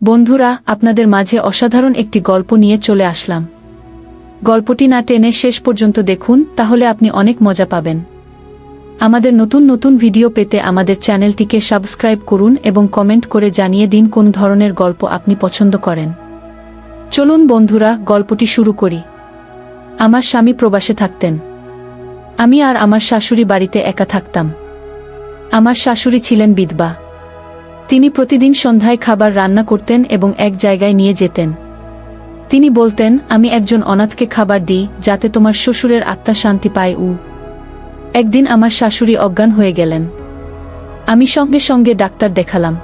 বন্ধুরা, আপনাদের মাঝে অসাধারণ একটি গল্প নিয়ে চলে আসলাম। গল্পটি না টেনে শেষ পর্যন্ত দেখুন, তাহলে আপনি অনেক মজা পাবেন। আমাদের নতুন নতুন ভিডিও পেতে আমাদের চ্যানেলটিকে সাবস্ক্রাইব করুন এবং কমেন্ট করে জানিয়ে দিন কোন ধরনের গল্প আপনি পছন্দ করেন। চলুন বন্ধুরা, গল্পটি শুরু করি। আমার স্বামী প্রবাসে থাকতেন। আমি আর আমার শাশুড়ি বাড়িতে একা থাকতাম। আমার শাশুড়ি ছিলেন বিধবা। তিনি প্রতিদিন সন্ধ্যায় খাবার রান্না করতেন এবং এক জায়গায় নিয়ে যেতেন। তিনি বলতেন, আমি একজন অনাথকে খাবার দিই যাতে তোমার শ্বশুরের আত্মা শান্তি পায়। একদিন আমার শাশুড়ি অজ্ঞান হয়ে গেলেন। আমি সঙ্গে সঙ্গে ডাক্তার দেখালাম।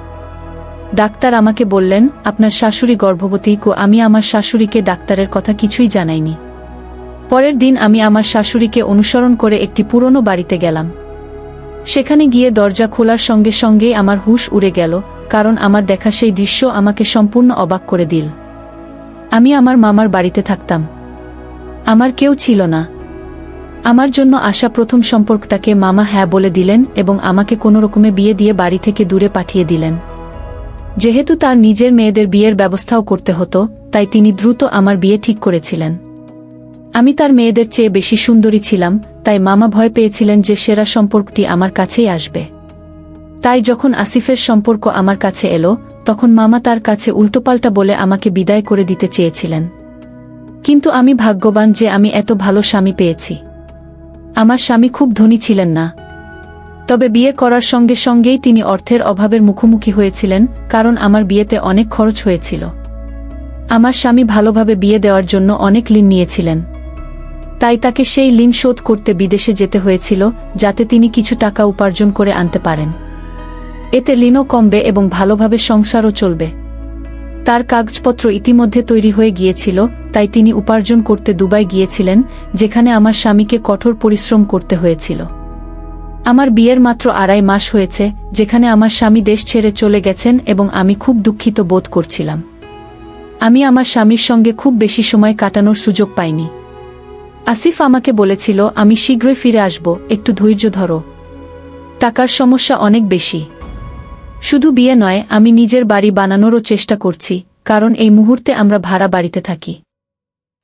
ডাক্তার আমাকে বললেন, আপনার শাশুড়ি গর্ভবতী। আমি আমার শাশুড়িকে ডাক্তারের কথা কিছুই জানাইনি। পরের দিন আমি আমার শাশুড়িকে অনুসরণ করে একটি পুরনো বাড়িতে গেলাম। সেখানে গিয়ে দরজা খোলার সঙ্গে সঙ্গেই আমার হুঁশ উড়ে গেল, কারণ আমার দেখা সেই দৃশ্য আমাকে সম্পূর্ণ অবাক করে দিল। আমি আমার মামার বাড়িতে থাকতাম। আমার কেউ ছিল না। আমার জন্য আসা প্রথম সম্পর্কটাকে মামা হ্যাঁ বলে দিলেন এবং আমাকে কোনোরকমে বিয়ে দিয়ে বাড়ি থেকে দূরে পাঠিয়ে দিলেন। যেহেতু তার নিজের মেয়েদের বিয়ের ব্যবস্থাও করতে হতো, তাই তিনি দ্রুত আমার বিয়ে ঠিক করেছিলেন। আমি তার মেয়েদের চেয়ে বেশি সুন্দরী ছিলাম, তাই মামা ভয় পেয়েছিলেন যে সেরা সম্পর্কটি আমার কাছেই আসবে। তাই যখন আসিফের সম্পর্ক আমার কাছে এলো, তখন মামা তার কাছে উল্টোপাল্টা বলে আমাকে বিদায় করে দিতে চেয়েছিলেন। কিন্তু আমি ভাগ্যবান যে আমি এত ভালো স্বামী পেয়েছি। আমার স্বামী খুব ধনী ছিলেন না। তবে বিয়ে করার সঙ্গে সঙ্গেই তিনি অর্থের অভাবের মুখোমুখি হয়েছিলেন, কারণ আমার বিয়েতে অনেক খরচ হয়েছিল। আমার স্বামী ভালোভাবে বিয়ে দেওয়ার জন্য অনেক ঋণ নিয়েছিলেন। তাই তাকে সেই ঋণ শোধ করতে বিদেশে যেতে হয়েছিল, যাতে তিনি কিছু টাকা উপার্জন করে আনতে পারেন। এতে ঋণও কমবে এবং ভালোভাবে সংসারও চলবে। তার কাগজপত্র ইতিমধ্যে তৈরি হয়ে গিয়েছিল, তাই তিনি উপার্জন করতে দুবাই গিয়েছিলেন, যেখানে আমার স্বামীকে কঠোর পরিশ্রম করতে হয়েছিল। আমার বিয়ের মাত্র 2.5 মাস হয়েছে, যেখানে আমার স্বামী দেশ ছেড়ে চলে গেছেন এবং আমি খুব দুঃখিত বোধ করছিলাম। আমি আমার স্বামীর সঙ্গে খুব বেশি সময় কাটানোর সুযোগ পাইনি। আসিফ আমাকে বলেছিল, আমি শীঘ্রই ফিরে আসব, একটু ধৈর্য ধরো। টাকার সমস্যা অনেক বেশি। শুধু বিয়ে নয়, আমি নিজের বাড়ি বানানোরও চেষ্টা করছি, কারণ এই মুহূর্তে আমরা ভাড়া বাড়িতে থাকি।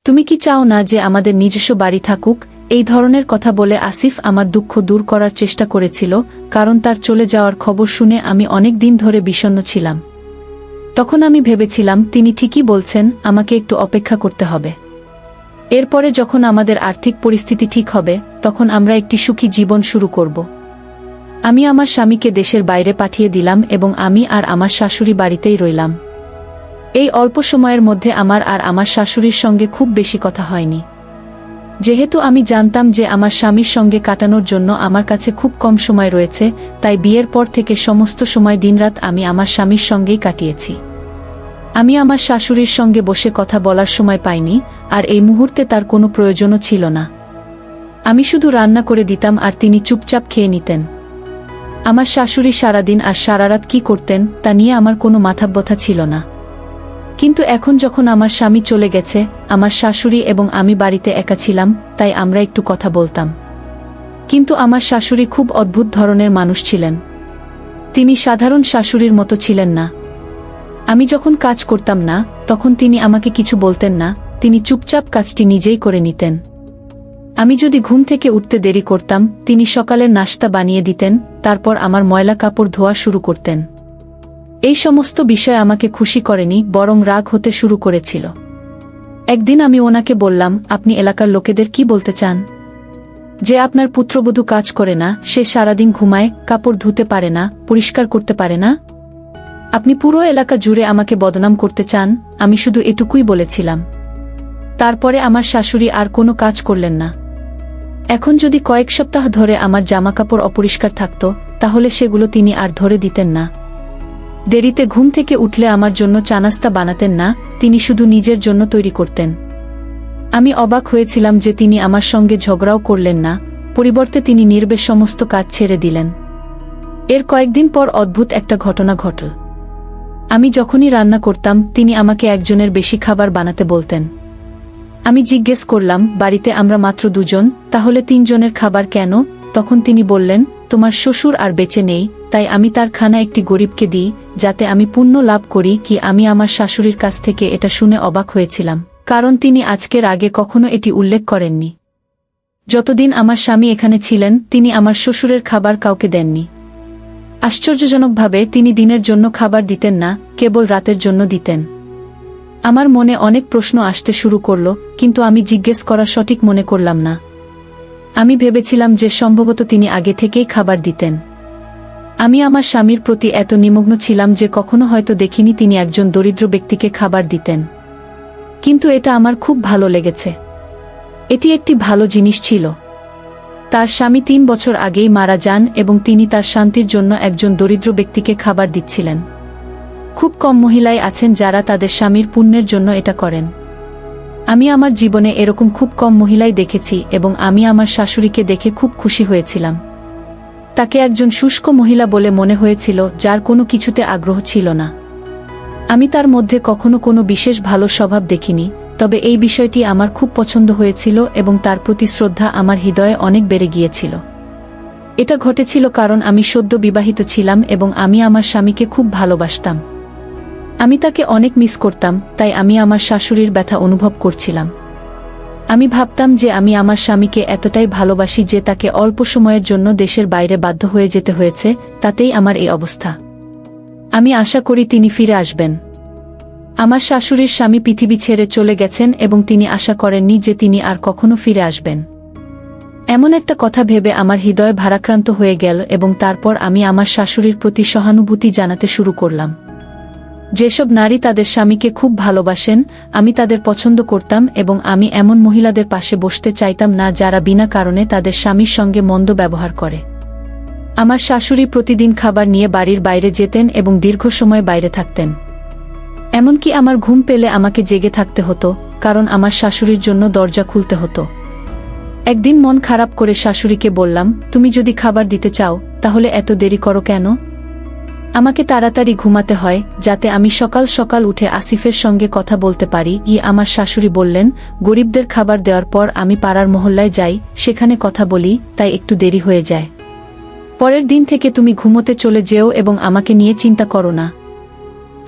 তুমি কি চাও না যে আমাদের নিজস্ব বাড়ি থাকুক? এই ধরনের কথা বলে আসিফ আমার দুঃখ দূর করার চেষ্টা করেছিল, কারণ তার চলে যাওয়ার খবর শুনে আমি অনেক দিন ধরে বিষণ্ণ ছিলাম। তখন আমি ভেবেছিলাম, তিনি ঠিকই বলছেন, আমাকে একটু অপেক্ষা করতে হবে। এরপরে যখন আমাদের আর্থিক পরিস্থিতি ঠিক হবে, তখন আমরা একটি সুখী জীবন শুরু করব। আমি আমার স্বামীকে দেশের বাইরে পাঠিয়ে দিলাম এবং আমি আর আমার শাশুড়ি বাড়িতেই রইলাম। এই অল্প সময়ের মধ্যে আমার আর আমার শাশুড়ির সঙ্গে খুব বেশি কথা হয়নি। যেহেতু আমি জানতাম যে আমার স্বামীর সঙ্গে কাটানোর জন্য আমার কাছে খুব কম সময় রয়েছে, তাই বিয়ের পর থেকে সমস্ত সময় দিনরাত আমি আমার স্বামীর সঙ্গেই কাটিয়েছি। আমি আমার শাশুড়ির সঙ্গে বসে কথা বলার সময় পাইনি, আর এই মুহূর্তে তার কোনো প্রয়োজনও ছিল না। আমি শুধু রান্না করে দিতাম আর তিনি চুপচাপ খেয়ে নিতেন। আমার শাশুড়ি সারাদিন আর সারারাত কি করতেন তা নিয়ে আমার কোনো মাথাব্যথা ছিল না। কিন্তু এখন যখন আমার স্বামী চলে গেছে, আমার শাশুড়ি এবং আমি বাড়িতে একা ছিলাম, তাই আমরা একটু কথা বলতাম। কিন্তু আমার শাশুড়ি খুব অদ্ভুত ধরনের মানুষ ছিলেন। তিনি সাধারণ শাশুড়ির মতো ছিলেন না। আমি যখন কাজ করতাম না, তখন তিনি আমাকে কিছু বলতেন না, তিনি চুপচাপ কাজটি নিজেই করে নিতেন। আমি যদি ঘুম থেকে উঠতে দেরি করতাম, তিনি সকালের নাশতা বানিয়ে দিতেন, তারপর আমার ময়লা কাপড় ধোয়া শুরু করতেন। এই সমস্ত বিষয় আমাকে খুশি করেনি, বরং রাগ হতে শুরু করেছিল। একদিন আমি ওনাকে বললাম, আপনি এলাকার লোকেদের কি বলতে চান? যে আপনার পুত্রবধূ কাজ করে না, সে সারাদিন ঘুমায়, কাপড় ধুতে পারে না, পরিষ্কার করতে পারে না? আপনি পুরো এলাকা জুড়ে আমাকে বদনাম করতে চান? আমি শুধু এটুকুই বলেছিলাম। তারপরে আমার শাশুড়ি আর কোনো কাজ করলেন না। এখন যদি কয়েক সপ্তাহ ধরে আমার জামাকাপড় অপরিষ্কার থাকত, তাহলে সেগুলো তিনি আর ধরে দিতেন না। দেরিতে ঘুম থেকে উঠলে আমার জন্য চা নাস্তা বানাতেন না, তিনি শুধু নিজের জন্য তৈরি করতেন। আমি অবাক হয়েছিলাম যে তিনি আমার সঙ্গে ঝগড়াও করলেন না, পরিবর্তে তিনি নির্বেশ সমস্ত কাজ ছেড়ে দিলেন। এর কয়েকদিন পর অদ্ভুত একটা ঘটনা ঘটল। আমি যখনই রান্না করতাম, তিনি আমাকে একজনের বেশি খাবার বানাতে বলতেন। আমি জিজ্ঞেস করলাম, বাড়িতে আমরা মাত্র 2 জন, তাহলে 3 জনের খাবার কেন? তখন তিনি বললেন, তোমার শ্বশুর আর বেঁচে নেই, তাই আমি তার খানা একটি গরিবকে দিই, যাতে আমি পুণ্য লাভ করি। কি আমি আমার শাশুড়ির কাছ থেকে এটা শুনে অবাক হয়েছিলাম, কারণ তিনি আজকের আগে কখনো এটি উল্লেখ করেননি। যতদিন আমার স্বামী এখানে ছিলেন, তিনি আমার শ্বশুরের খাবার কাউকে দেননি। আশ্চর্যজনকভাবে তিনি দিনের জন্য খাবার দিতেন না, কেবল রাতের জন্য দিতেন। আমার মনে অনেক প্রশ্ন আসতে শুরু করল, কিন্তু আমি জিজ্ঞেস করা সঠিক মনে করলাম না। আমি ভেবেছিলাম যে সম্ভবত তিনি আগে থেকেই খাবার দিতেন। আমি আমার স্বামীর প্রতি এত নিমগ্ন ছিলাম যে কখনো হয়তো দেখিনি তিনি একজন দরিদ্র ব্যক্তিকে খাবার দিতেন। কিন্তু এটা আমার খুব ভালো লেগেছে। এটি একটি ভালো জিনিস ছিল। তার স্বামী 3 বছর আগেই মারা যান এবং তিনি তার শান্তির জন্য একজন দরিদ্র ব্যক্তিকে খাবার দিচ্ছিলেন। খুব কম মহিলাই আছেন যারা তাদের স্বামীর পুণ্যের জন্য এটা করেন। আমি আমার জীবনে এরকম খুব কম মহিলাই দেখেছি এবং আমি আমার শাশুড়িকে দেখে খুব খুশি হয়েছিলাম। তাকে একজন শুষ্ক মহিলা বলে মনে হয়েছিল, যার কোনো কিছুতে আগ্রহ ছিল না। আমি তার মধ্যে কখনো কোনো বিশেষ ভালো স্বভাব দেখিনি, তবে এই বিষয়টি আমার খুব পছন্দ হয়েছিল এবং তার প্রতি শ্রদ্ধা আমার হৃদয়ে অনেক বেড়ে গিয়েছিল। এটা ঘটেছিল কারণ আমি সদ্য বিবাহিত ছিলাম এবং আমি আমার স্বামীকে খুব ভালোবাসতাম। আমি তাকে অনেক মিস করতাম, তাই আমি আমার শাশুড়ির ব্যথা অনুভব করছিলাম। আমি ভাবতাম যে আমি আমার স্বামীকে এতটাই ভালোবাসি যে তাকে অল্প সময়ের জন্য দেশের বাইরে বাধ্য হয়ে যেতে হয়েছে, তাতেই আমার এই অবস্থা। আমি আশা করি তিনি ফিরে আসবেন। আমার শাশুড়ির স্বামী পৃথিবী ছেড়ে চলে গেছেন এবং তিনি আশা করেননি যে তিনি আর কখনো ফিরে আসবেন। এমন একটা কথা ভেবে আমার হৃদয় ভারাক্রান্ত হয়ে গেল এবং তারপর আমি আমার শাশুড়ির প্রতি সহানুভূতি জানাতে শুরু করলাম। যেসব নারী তাদের স্বামীকে খুব ভালোবাসেন, আমি তাদের পছন্দ করতাম এবং আমি এমন মহিলাদের পাশে বসতে চাইতাম না যারা বিনা কারণে তাদের স্বামীর সঙ্গে মন্দ ব্যবহার করে। আমার শাশুড়ি প্রতিদিন খাবার নিয়ে বাড়ির বাইরে যেতেন এবং দীর্ঘ সময় বাইরে থাকতেন। এমনকি আমার ঘুম পেলে আমাকে জেগে থাকতে হতো, কারণ আমার শাশুড়ির জন্য দরজা খুলতে হতো। একদিন মন খারাপ করে শাশুড়িকে বললাম, তুমি যদি খাবার দিতে চাও, তাহলে এত দেরি করো কেন? আমাকে তাড়াতাড়ি ঘুমাতে হয়, যাতে আমি সকাল সকাল উঠে আসিফের সঙ্গে কথা বলতে পারি। আমার শাশুড়ি বললেন, গরিবদের খাবার দেওয়ার পর আমি পাড়ার মহল্লায় যাই, সেখানে কথা বলি, তাই একটু দেরি হয়ে যায়। পরের দিন থেকে তুমি ঘুমোতে চলে যেও এবং আমাকে নিয়ে চিন্তা করো না।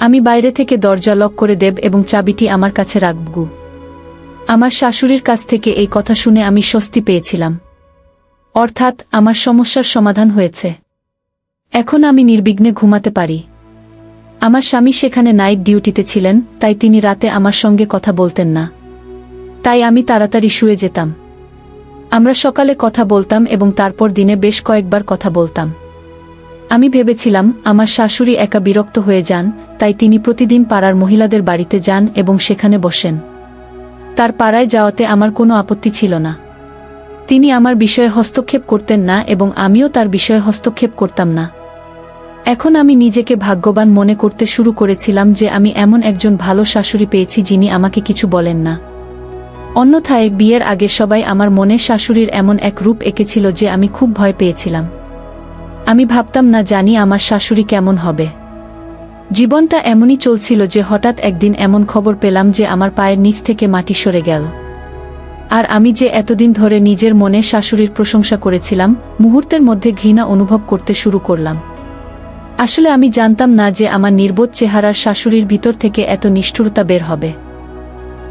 আমি বাইরে থেকে দরজা লক করে দেব এবং চাবিটি আমার কাছে রাখব। আমার শাশুড়ির কাছ থেকে এই কথা শুনে আমি স্বস্তি পেয়েছিলাম। অর্থাৎ আমার সমস্যার সমাধান হয়েছে। এখন আমি নির্বিঘ্নে ঘুমাতে পারি। আমার স্বামী সেখানে নাইট ডিউটিতে ছিলেন, তাই তিনি রাতে আমার সঙ্গে কথা বলতেন না। তাই আমি তাড়াতাড়ি শুয়ে যেতাম। আমরা সকালে কথা বলতাম এবং তারপর দিনে বেশ কয়েকবার কথা বলতাম। আমি ভেবেছিলাম আমার শাশুড়ি একা বিরক্ত হয়ে যান, তাই তিনি প্রতিদিন পাড়ার মহিলাদের বাড়িতে যান এবং সেখানে বসেন। তার পাড়ায় যাওয়াতে আমার কোনো আপত্তি ছিল না। তিনি আমার বিষয়ে হস্তক্ষেপ করতেন না এবং আমিও তার বিষয়ে হস্তক্ষেপ করতাম না। এখন আমি নিজেকে ভাগ্যবান মনে করতে শুরু করেছিলাম যে আমি এমন একজন ভালো শাশুড়ি পেয়েছি যিনি আমাকে কিছু বলেন না। অন্যথায় বিয়ের আগে সবাই আমার মনে শাশুড়ির এমন এক রূপ এঁকেছিল যে আমি খুব ভয় পেয়েছিলাম। আমি ভাবতাম না জানি আমার শাশুড়ি কেমন হবে। জীবনটা এমনই চলছিল যে হঠাৎ একদিন এমন খবর পেলাম যে আমার পায়ের নিচ থেকে মাটি সরে গেল। আর আমি যে এতদিন ধরে নিজের মনে শাশুড়ির প্রশংসা করেছিলাম, মুহূর্তের মধ্যে ঘৃণা অনুভব করতে শুরু করলাম। আসলে আমি জানতাম না যে আমার নির্বোধ চেহারার শাশুড়ির ভিতর থেকে এত নিষ্ঠুরতা বের হবে।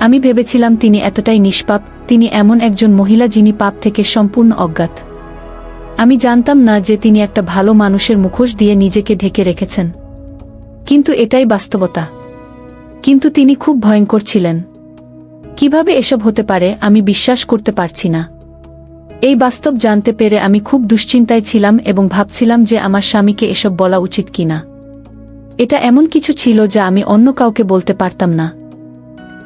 আমি ভেবেছিলাম তিনি এতটাই নিষ্পাপ, তিনি এমন একজন মহিলা যিনি পাপ থেকে সম্পূর্ণ অজ্ঞাত। আমি জানতাম না যে তিনি একটা ভালো মানুষের মুখোশ দিয়ে নিজেকে ঢেকে রেখেছেন। কিন্তু এটাই বাস্তবতা। কিন্তু তিনি খুব ভয়ঙ্কর ছিলেন। কিভাবে এসব হতে পারে আমি বিশ্বাস করতে পারছি না। এই বাস্তব জানতে পেরে আমি খুব দুশ্চিন্তায় ছিলাম এবং ভাবছিলাম যে আমার স্বামীকে এসব বলা উচিত কিনা। এটা এমন কিছু ছিল যা আমি অন্য কাউকে বলতে পারতাম না।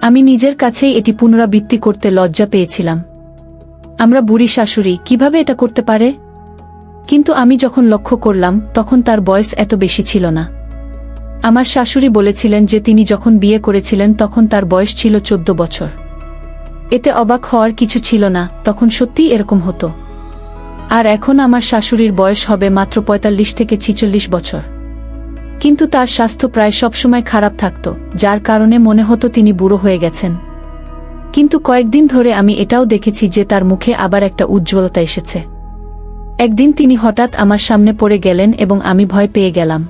আমি নিজের কাছেই এটি পুনরাবৃত্তি করতে লজ্জা পেয়েছিলাম। আমরা বুড়ি শাশুড়ি, কিভাবে এটা করতে পারে? কিন্তু আমি যখন লক্ষ্য করলাম, তখন তার বয়স এত বেশি ছিল না। আমার শাশুড়ি বলেছিলেন যে তিনি যখন বিয়ে করেছিলেন তখন তার বয়স ছিল 14 বছর। এতে অবাক হওয়ার কিছু ছিল না, তখন সত্যিই এরকম হতো। আর এখন আমার শাশুড়ির বয়স হবে মাত্র 45 থেকে 46 বছর। কিন্তু তার স্বাস্থ্য প্রায় সবসময় খারাপ থাকত, যার কারণে মনে হতো তিনি বুড়ো হয়ে গেছেন। কিন্তু কয়েকদিন ধরে আমি এটাও দেখেছি যে তার মুখে আবার একটা উজ্জ্বলতা এসেছে। একদিন তিনি হঠাৎ আমার সামনে পড়ে গেলেন এবং আমি ভয় পেয়ে গেলাম।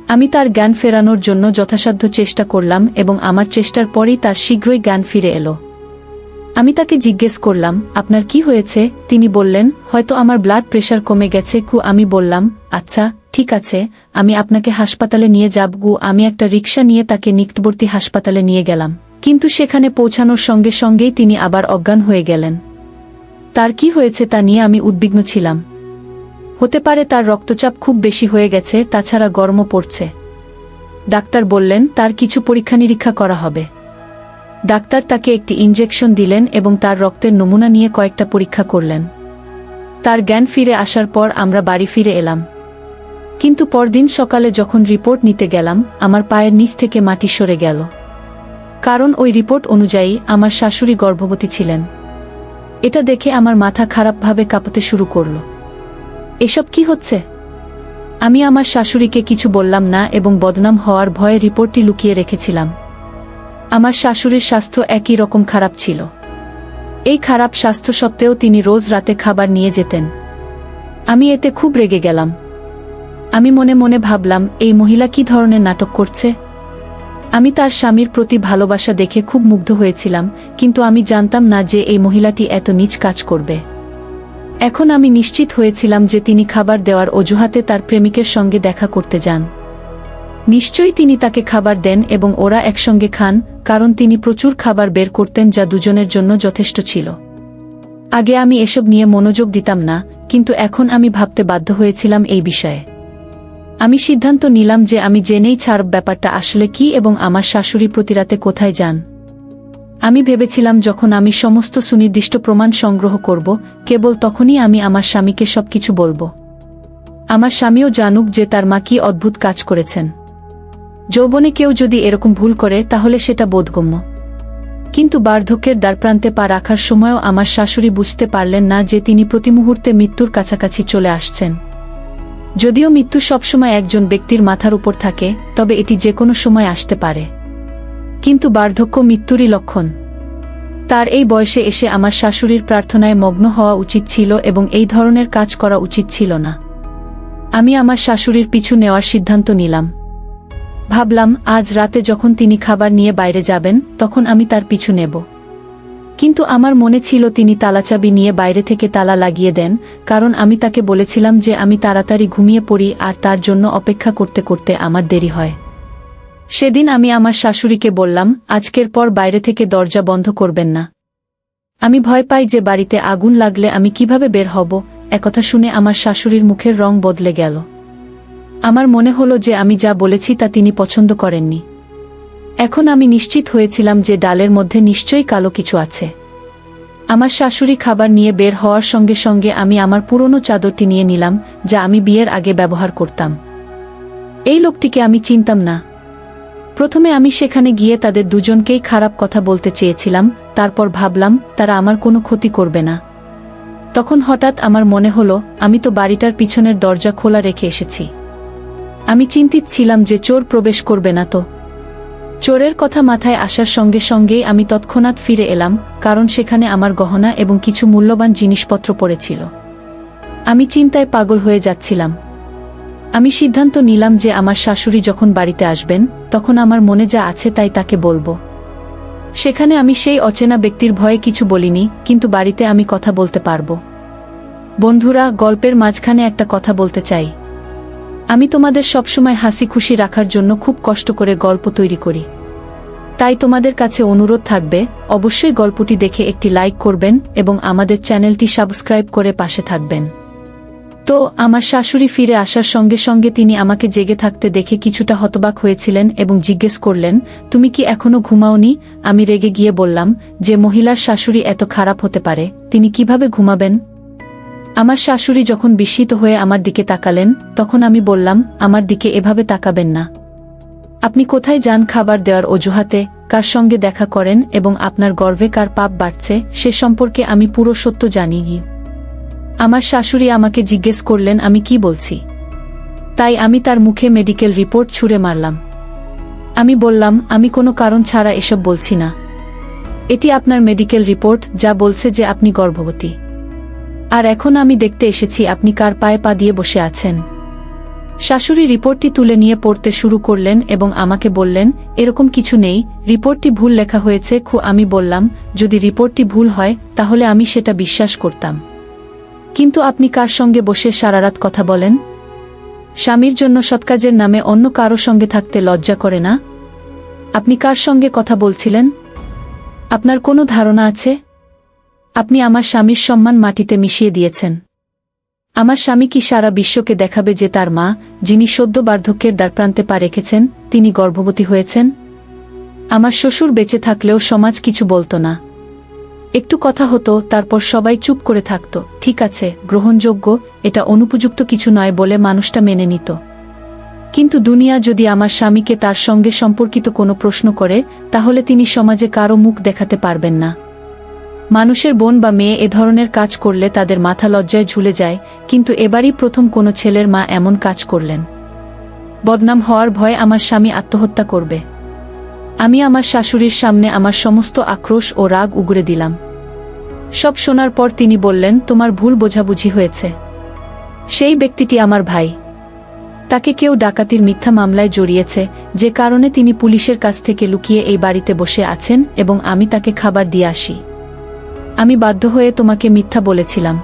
আমি তার জ্ঞান ফেরানোর জন্য যথাসাধ্য চেষ্টা করলাম এবং আমার চেষ্টার পরেই তার শীঘ্রই জ্ঞান ফিরে এলো। আমি তাকে জিজ্ঞেস করলাম, আপনার কি হয়েছে? তিনি বললেন, হয়তো আমার ব্লাড প্রেশার কমে গেছে। আমি বললাম, আচ্ছা ঠিক আছে, আমি আপনাকে হাসপাতালে নিয়ে যাব। আমি একটা রিকশা নিয়ে তাকে নিকটবর্তী হাসপাতালে নিয়ে গেলাম, কিন্তু সেখানে পৌঁছানোর সঙ্গে সঙ্গেই তিনি আবার অজ্ঞান হয়ে গেলেন। তার কি হয়েছে তা নিয়ে আমি উদ্বিগ্ন ছিলাম। হতে পারে তার রক্তচাপ খুব বেশি হয়ে গেছে, তাছাড়া গরমও পড়ছে। ডাক্তার বললেন তার কিছু পরীক্ষা নিরীক্ষা করা হবে। ডাক্তার তাকে একটি ইনজেকশন দিলেন এবং তার রক্তের নমুনা নিয়ে কয়েকটা পরীক্ষা করলেন। তার জ্ঞান ফিরে আসার পর আমরা বাড়ি ফিরে এলাম। কিন্তু পরদিন সকালে যখন রিপোর্ট নিতে গেলাম, আমার পায়ের নিচ থেকে মাটি সরে গেল। কারণ ওই রিপোর্ট অনুযায়ী আমার শাশুড়ি গর্ভবতী ছিলেন। এটা দেখে আমার মাথা খারাপভাবে কাঁপতে শুরু করল। এসব কি হচ্ছে? আমি আমার শাশুড়িকে কিছু বললাম না এবং বদনাম হওয়ার ভয়ে রিপোর্টটি লুকিয়ে রেখেছিলাম। আমার শাশুড়ির স্বাস্থ্য একই রকম খারাপ ছিল। এই খারাপ স্বাস্থ্য সত্ত্বেও তিনি রোজ রাতে খাবার নিয়ে যেতেন। আমি এতে খুব রেগে গেলাম। আমি মনে মনে ভাবলাম, এই মহিলা কি ধরনের নাটক করছে? আমি তার স্বামীর প্রতি ভালোবাসা দেখে খুব মুগ্ধ হয়েছিলাম, কিন্তু আমি জানতাম না যে এই মহিলাটি এত নীচ কাজ করবে। এখন আমি নিশ্চিত হয়েছিলাম যে তিনি খাবার দেওয়ার অজুহাতে তার প্রেমিকের সঙ্গে দেখা করতে যান। নিশ্চয়ই তিনি তাকে খাবার দেন এবং ওরা একসঙ্গে খান, কারণ তিনি প্রচুর খাবার বের করতেন যা দুজনের জন্য যথেষ্ট ছিল। আগে আমি এসব নিয়ে মনোযোগ দিতাম না, কিন্তু এখন আমি ভাবতে বাধ্য হয়েছিলাম এই বিষয়ে। আমি সিদ্ধান্ত নিলাম যে আমি জেনেই ছাড়ব ব্যাপারটা আসলে কি এবং আমার শাশুড়ি প্রতিরাতে কোথায় যান। আমি ভেবেছিলাম যখন আমি সমস্ত সুনির্দিষ্ট প্রমাণ সংগ্রহ করব, কেবল তখনই আমি আমার স্বামীকে সবকিছু বলবো। আমার স্বামীও জানুক যে তার মা কি অদ্ভুত কাজ করেছেন। যৌবনে কেউ যদি এরকম ভুল করে তাহলে সেটা বোধগম্য, কিন্তু বার্ধক্যের দ্বারপ্রান্তে পা রাখার সময়ও আমার শাশুড়ি বুঝতে পারলেন না যে তিনি প্রতি মুহূর্তে মৃত্যুর কাছাকাছি চলে আসছেন। যদিও মৃত্যু সবসময় একজন ব্যক্তির মাথার উপর থাকে, তবে এটি যে কোনো সময় আসতে পারে। কিন্তু বার্ধক্য মৃত্যুরই লক্ষণ। তার এই বয়সে এসে আমার শাশুড়ির প্রার্থনায় মগ্ন হওয়া উচিত ছিল এবং এই ধরনের কাজ করা উচিত ছিল না। আমি আমার শাশুড়ির পিছু নেওয়ার সিদ্ধান্ত নিলাম। ভাবলাম, আজ রাতে যখন তিনি খাবার নিয়ে বাইরে যাবেন, তখন আমি তার পিছু নেব। কিন্তু আমার মনে ছিল তিনি তালাচাবি নিয়ে বাইরে থেকে তালা লাগিয়ে দেন, কারণ আমি তাকে বলেছিলাম যে আমি তাড়াতাড়ি ঘুমিয়ে পড়ি আর তার জন্য অপেক্ষা করতে করতে আমার দেরি হয়। সেদিন আমি আমার শাশুড়িকে বললাম, আজকের পর বাইরে থেকে দরজা বন্ধ করবেন না। আমি ভয় পাই যে বাড়িতে আগুন লাগলে আমি কিভাবে বের হব। একথা শুনে আমার শাশুড়ির মুখের রং বদলে গেল। আমার মনে হলো যে আমি যা বলেছি তা তিনি পছন্দ করেননি। এখন আমি নিশ্চিত হয়েছিলাম যে ডালের মধ্যে নিশ্চয়ই কালো কিছু আছে। আমার শাশুড়ি খাবার নিয়ে বের হওয়ার সঙ্গে সঙ্গে আমি আমার পুরনো চাদরটি নিয়ে নিলাম, যা আমি বিয়ের আগে ব্যবহার করতাম। এই লোকটিকে আমি চিনতাম না। প্রথমে আমি সেখানে গিয়ে তাদের দুজনকেই খারাপ কথা বলতে চেয়েছিলাম, তারপর ভাবলাম তারা আমার কোনো ক্ষতি করবে না। তখন হঠাৎ আমার মনে হলো, আমি তো বাড়িটার পিছনের দরজা খোলা রেখে এসেছি। আমি চিন্তিত ছিলাম যে চোর প্রবেশ করবে না তো। চোরের কথা মাথায় আসার সঙ্গে সঙ্গেই আমি তৎক্ষণাৎ ফিরে এলাম, কারণ সেখানে আমার গহনা এবং কিছু মূল্যবান জিনিসপত্র পড়েছিল। আমি চিন্তায় পাগল হয়ে যাচ্ছিলাম। আমি সিদ্ধান্ত নিলাম যে আমার শাশুড়ি যখন বাড়িতে আসবেন, তখন আমার মনে যা আছে তাই তাকে বলবো। সেখানে আমি সেই অচেনা ব্যক্তির ভয়ে কিছু বলিনি, কিন্তু বাড়িতে আমি কথা বলতে পারবো। বন্ধুরা, গল্পের মাঝখানে একটা কথা বলতে চাই। আমি তোমাদের সবসময় হাসি খুশি রাখার জন্য খুব কষ্ট করে গল্প তৈরি করি। তাই তোমাদের কাছে অনুরোধ থাকবে, অবশ্যই গল্পটি দেখে একটি লাইক করবেন এবং আমাদের চ্যানেলটি সাবস্ক্রাইব করে পাশে থাকবেন। তো আমার শাশুড়ি ফিরে আসার সঙ্গে সঙ্গে তিনি আমাকে জেগে থাকতে দেখে কিছুটা হতবাক হয়েছিলেন এবং জিজ্ঞেস করলেন, তুমি কি এখনো ঘুমাওনি? আমি রেগে গিয়ে বললাম, যে মহিলার শাশুড়ি এত খারাপ হতে পারে, তিনি কিভাবে ঘুমাবেন? আমার শাশুড়ি যখন বিস্মিত হয়ে আমার দিকে তাকালেন, তখন আমি বললাম, আমার দিকে এভাবে তাকাবেন না। আপনি কোথায় যান খাবার দেওয়ার অজুহাতে, কার সঙ্গে দেখা করেন এবং আপনার গর্ভে কার পাপ বাড়ছে সে সম্পর্কে আমি পুরো সত্য জানি। আমার শাশুড়ি আমাকে জিজ্ঞেস করলেন আমি কি বলছি। তাই আমি তার মুখে মেডিকেল রিপোর্ট ছুঁড়ে মারলাম। আমি বললাম, আমি কোনো কারণ ছাড়া এসব বলছি না। এটি আপনার মেডিকেল রিপোর্ট, যা বলছে যে আপনি গর্ভবতী। আর এখন আমি দেখতে এসেছি আপনি কার পায়ে পা দিয়ে বসে আছেন। শাশুড়ি রিপোর্টটি তুলে নিয়ে পড়তে শুরু করলেন এবং আমাকে বললেন, এরকম কিছু নেই, রিপোর্টটি ভুল লেখা হয়েছে। আমি বললাম, যদি রিপোর্টটি ভুল হয় তাহলে আমি সেটা বিশ্বাস করতাম, কিন্তু আপনি কার সঙ্গে বসে সারারাত কথা বলেন? স্বামীর জন্য সৎকাজের নামে অন্য কারো সঙ্গে থাকতে লজ্জা করে না? আপনি কার সঙ্গে কথা বলছিলেন? আপনার কোনো ধারণা আছে? আপনি আমার স্বামীর সম্মান মাটিতে মিশিয়ে দিয়েছেন। আমার স্বামী কি সারা বিশ্বকে দেখাবে যে তার মা, যিনি সদ্য বার্ধক্যের দ্বারপ্রান্তে পা রেখেছেন, তিনি গর্ভবতী হয়েছেন? আমার শ্বশুর বেঁচে থাকলেও সমাজ কিছু বলতো না। একটু কথা হতো, তারপর সবাই চুপ করে থাকত। ঠিক আছে, গ্রহণযোগ্য, এটা অনুপযুক্ত কিছু নয় বলে মানুষটা মেনে নিত। কিন্তু দুনিয়া যদি আমার স্বামীকে তার সঙ্গে সম্পর্কিত কোনো প্রশ্ন করে, তাহলে তিনি সমাজে কারো মুখ দেখাতে পারবেন না। মানুষের বোন বা মেয়ে এ ধরনের কাজ করলে তাদের মাথা লজ্জায় ঝুলে যায়, কিন্তু এবারই প্রথম কোনো ছেলের মা এমন কাজ করলেন। বদনাম হওয়ার ভয়ে আমার স্বামী আত্মহত্যা করবে। আমি আমার শাশুড়ির সামনে আমার সমস্ত আক্রোশ ও রাগ উগরে দিলাম। সব শোনার পর তিনি বললেন, তোমার ভুল বোঝাবুঝি হয়েছে। সেই ব্যক্তিটি আমার ভাই। তাকে কেউ ডাকাতির মিথ্যা মামলায় জড়িয়েছে, যে কারণে তিনি পুলিশের কাছ থেকে লুকিয়ে এই বাড়িতে বসে আছেন এবং আমি তাকে খাবার দিয়ে আসি। আমি বাধ্য হয়ে তোমাকে মিথ্যা বলেছিলাম।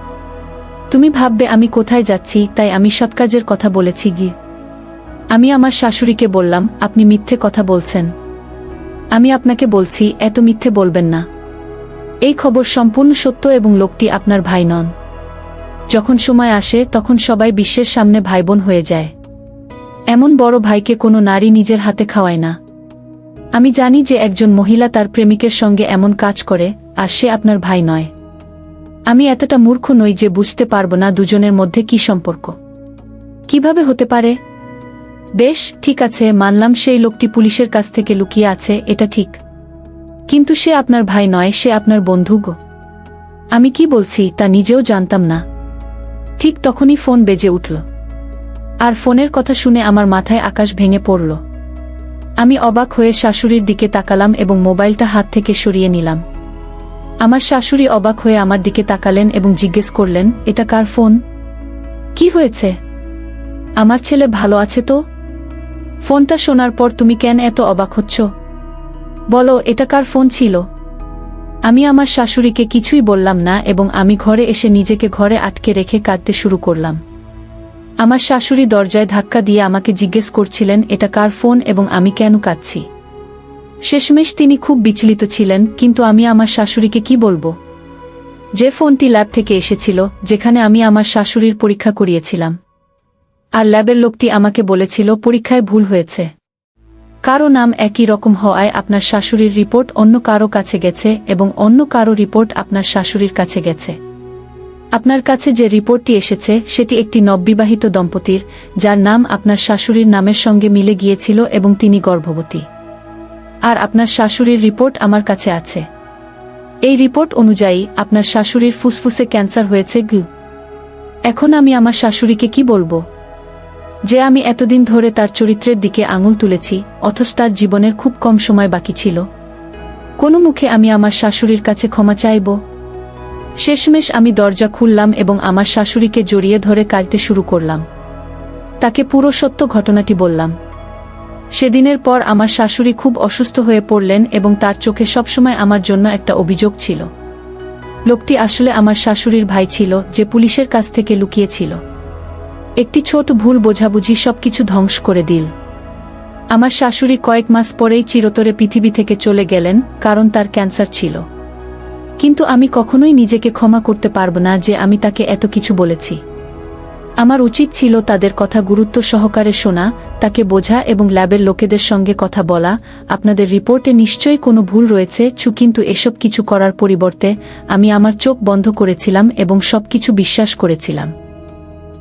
তুমি ভাববে আমি কোথায় যাচ্ছি, তাই আমি সৎকাজের কথা বলেছি গি। আমি আমার শাশুড়িকে বললাম, আপনি মিথ্যে কথা বলছেন। আমি আপনাকে বলছি, এত মিথ্যে বলবেন না। এই খবর সম্পূর্ণ সত্য এবং লোকটি আপনার ভাই নন। যখন সময় আসে তখন সবাই বিশ্বের সামনে ভাইবোন হয়ে যায়। এমন বড় ভাইকে কোনো নারী নিজের হাতে খাওয়ায় না। আমি জানি যে একজন মহিলা তার প্রেমিকের সঙ্গে এমন কাজ করে, আর সে আপনার ভাই নয়। আমি এতটা মূর্খ নই যে বুঝতে পারবো না দুজনের মধ্যে কি সম্পর্ক। কিভাবে হতে পারে? বেশ, ঠিক আছে, মানলাম সেই লোকটি পুলিশের কাছ থেকে লুকিয়ে আছে, এটা ঠিক। কিন্তু সে আপনার ভাই নয়, সে আপনার বন্ধু গো। আমি কি বলছি তা নিজেও জানতাম না। ঠিক তখনই ফোন বেজে উঠল। আর ফোনের কথা শুনে আমার মাথায় আকাশ ভেঙে পড়ল। আমি অবাক হয়ে শাশুড়ির দিকে তাকালাম এবং মোবাইলটা হাত থেকে সরিয়ে নিলাম। আমার শাশুড়ি অবাক হয়ে আমার দিকে তাকালেন এবং জিজ্ঞেস করলেন, এটা কার ফোন? কি হয়েছে? আমার ছেলে ভালো আছে তো? ফোনটা শোনার পর তুমি কেন এত অবাক হচ্ছ? বলো, এটা কার ফোন ছিল? আমি আমার শাশুড়িকে কিছুই বললাম না এবং আমি ঘরে এসে নিজেকে ঘরে আটকে রেখে কাঁদতে শুরু করলাম। আমার শাশুড়ি দরজায় ধাক্কা দিয়ে আমাকে জিজ্ঞেস করছিলেন, এটা কার ফোন এবং আমি কেন কাঁদছি। শেষমেশ তিনি খুব বিচলিত ছিলেন, কিন্তু আমি আমার শাশুড়িকে কি বলবো? যে ফোনটি ল্যাব থেকে এসেছিল, যেখানে আমি আমার শাশুড়ির পরীক্ষা করিয়েছিলাম। আর ল্যাবের লোকটি আমাকে বলেছিল পরীক্ষায় ভুল হয়েছে। কারো নাম একই রকম হওয়ায় আপনার শাশুড়ির রিপোর্ট অন্য কারো কাছে গেছে এবং অন্য কারো রিপোর্ট আপনার শাশুড়ির কাছে গেছে। আপনার কাছে যে রিপোর্টটি এসেছে সেটি একটি নববিবাহিত দম্পতির, যার নাম আপনার শাশুড়ির নামের সঙ্গে মিলে গিয়েছিল এবং তিনি গর্ভবতী। আর আপনার শাশুড়ির রিপোর্ট আমার কাছে আছে। এই রিপোর্ট অনুযায়ী আপনার শাশুড়ির ফুসফুসে ক্যান্সার হয়েছে গু। এখন আমি আমার শাশুড়িকে কি বলবো? যে আমি এতদিন ধরে তার চরিত্রের দিকে আঙুল তুলেছি, অথচ তার জীবনের খুব কম সময় বাকি ছিল। কোনো মুখে আমি আমার শাশুড়ির কাছে ক্ষমা চাইব? শেষমেশ আমি দরজা খুললাম এবং আমার শাশুড়িকে জড়িয়ে ধরে কাঁদতে শুরু করলাম। তাকে পুরো সত্য ঘটনাটি বললাম। সেদিনের পর আমার শাশুড়ি খুব অসুস্থ হয়ে পড়লেন এবং তার চোখে সবসময় আমার জন্য একটা অভিযোগ ছিল। লোকটি আসলে আমার শাশুড়ির ভাই ছিল, যে পুলিশের কাছ থেকে লুকিয়েছিল। একটি ছোট ভুল বোঝাবুঝি সবকিছু ধ্বংস করে দিল। আমার শাশুড়ি কয়েক মাস পরেই চিরতরে পৃথিবী থেকে চলে গেলেন, কারণ তার ক্যান্সার ছিল। কিন্তু আমি কখনোই নিজেকে ক্ষমা করতে পারব না যে আমি তাকে এত কিছু বলেছি। আমার উচিত ছিল তাদের কথা গুরুত্ব সহকারে শোনা, তাকে বোঝা এবং ল্যাবের লোকেদের সঙ্গে কথা বলা। আপনাদের রিপোর্টে নিশ্চয়ই কোনো ভুল রয়েছে, কিন্তু এসব কিছু করার পরিবর্তে আমি আমার চোখ বন্ধ করেছিলাম এবং সবকিছু বিশ্বাস করেছিলাম।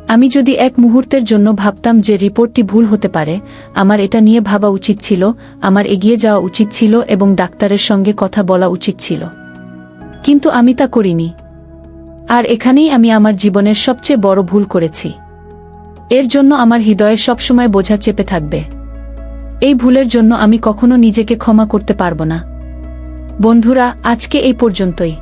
আমি যদি এক মুহূর্তের জন্য ভাবতাম যে রিপোর্টটি ভুল হতে পারে, আমার এটা নিয়ে ভাবা উচিত ছিল, আমার এগিয়ে যাওয়া উচিত ছিল এবং ডাক্তারের সঙ্গে কথা বলা উচিত ছিল। কিন্তু আমি তা করিনি। আর এখানেই আমি আমার জীবনের সবচেয়ে বড় ভুল করেছি। এর জন্য আমার হৃদয়ে সবসময় বোঝা চেপে থাকবে। এই ভুলের জন্য আমি কখনো নিজেকে ক্ষমা করতে পারব না। বন্ধুরা, আজকে এই পর্যন্তই।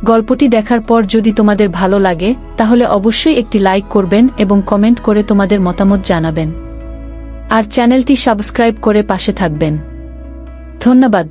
গল্পটি দেখার পর যদি তোমাদের ভালো লাগে তাহলে অবশ্যই একটি লাইক করবেন এবং কমেন্ট করে তোমাদের মতামত জানাবেন আর চ্যানেলটি সাবস্ক্রাইব করে পাশে থাকবেন। ধন্যবাদ।